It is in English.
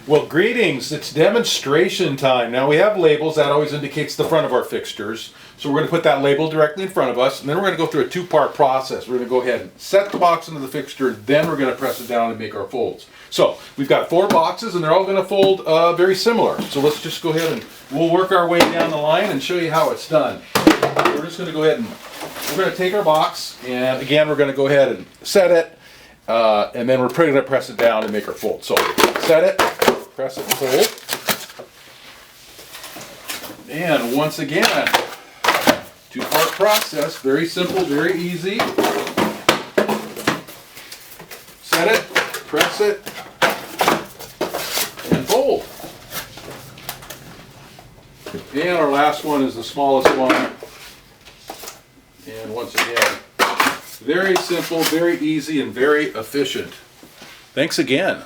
Well, greetings. It's demonstration time. Now we have labels. That always indicates the front of our fixtures. So we're going to put that label directly in front of us, and then we're going to go through a two-part process. We're going to go ahead and set the box into the fixture, then we're going to press it down and make our folds. So we've got 4 boxes, and they're all going to fold very similar. So let's just go ahead and we'll work our way down the line and show you how it's done. We're just going to go ahead and we're going to take our box, and again we're going to go ahead and set it, and then we're going to press it down and make our fold. So set it, press it, and fold. And once again, two-part process, very simple, very easy. Set it, press it, and fold. And our last one is the smallest one. And once again, very simple, very easy, and very efficient. Thanks again.